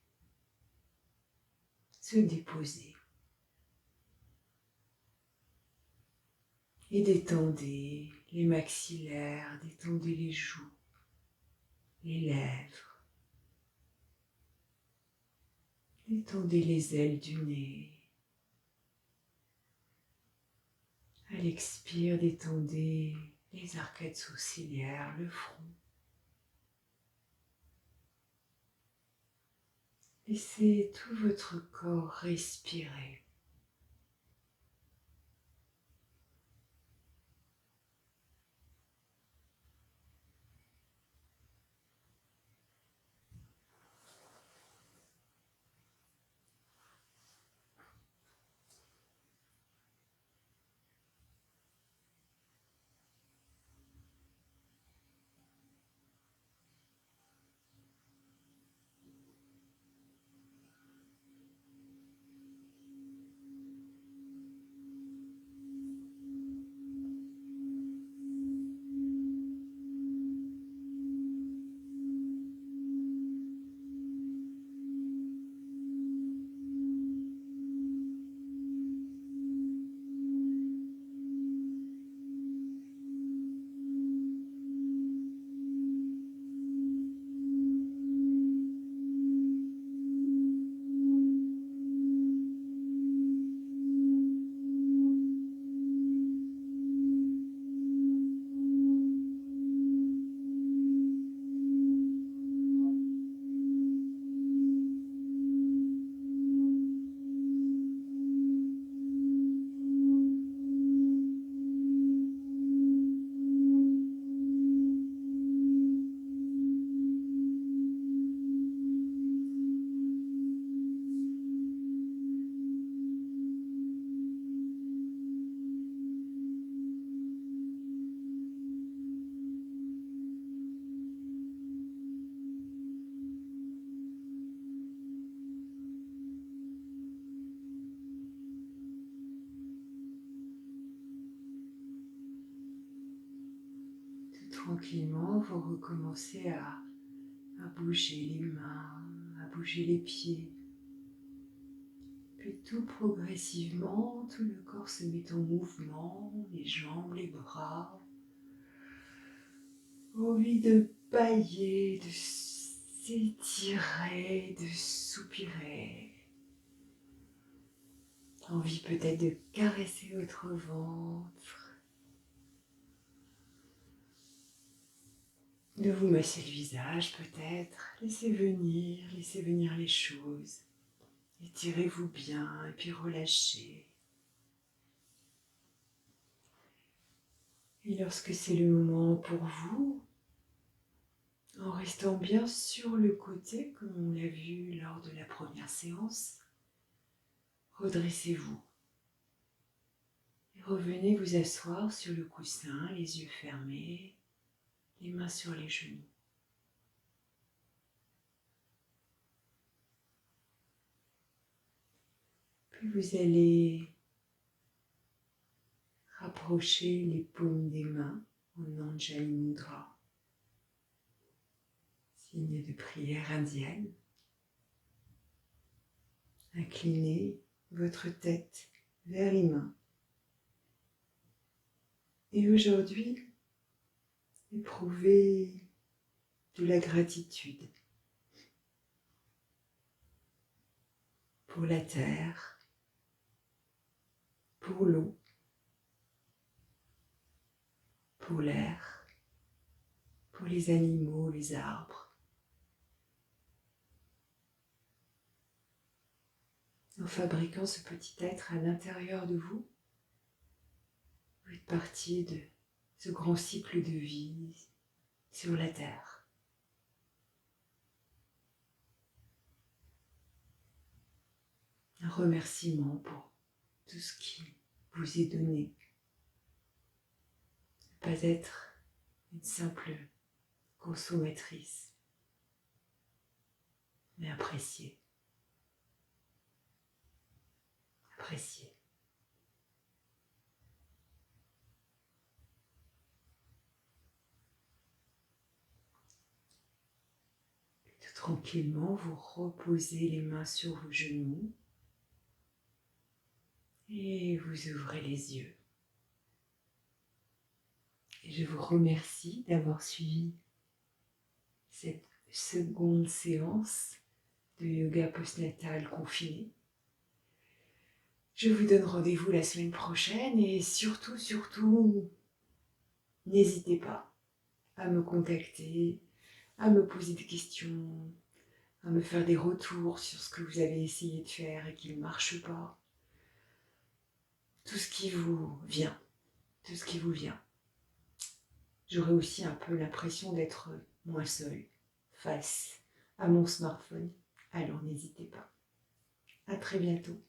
Speaker 1: se déposer. Et détendez les maxillaires, détendez les joues, les lèvres. Détendez les ailes du nez. À l'expire, détendez les arcades sourcilières, le front. Laissez tout votre corps respirer. Tranquillement, vous recommencez à bouger les mains, à bouger les pieds. Puis tout progressivement, tout le corps se met en mouvement, les jambes, les bras. Envie de bâiller, de s'étirer, de soupirer. Envie peut-être de caresser votre ventre. de vous masser le visage peut-être. Laissez venir les choses. Étirez-vous bien et puis relâchez. Et lorsque c'est le moment pour vous, en restant bien sur le côté, comme on l'a vu lors de la première séance, redressez-vous. Et revenez vous asseoir sur le coussin, les yeux fermés, les mains sur les genoux. Puis vous allez rapprocher les paumes des mains en Anjali Mudra, signe de prière indienne. Inclinez votre tête vers les mains. Et aujourd'hui, éprouvez de la gratitude pour la terre, pour l'eau, pour l'air, pour les animaux, les arbres. En fabriquant ce petit être à l'intérieur de vous, vous êtes partie de ce grand cycle de vie sur la terre. Un remerciement pour tout ce qui vous est donné. Ne pas être une simple consommatrice, mais apprécier. Apprécier. Tout tranquillement, vous reposez les mains sur vos genoux et vous ouvrez les yeux. Et je vous remercie d'avoir suivi cette seconde séance de yoga postnatal confiné. Je vous donne rendez-vous la semaine prochaine et surtout, n'hésitez pas à me contacter, à me poser des questions, à me faire des retours sur ce que vous avez essayé de faire et qui ne marche pas. Tout ce qui vous vient, tout ce qui vous vient. J'aurai aussi un peu l'impression d'être moins seule face à mon smartphone. Alors n'hésitez pas. À très bientôt.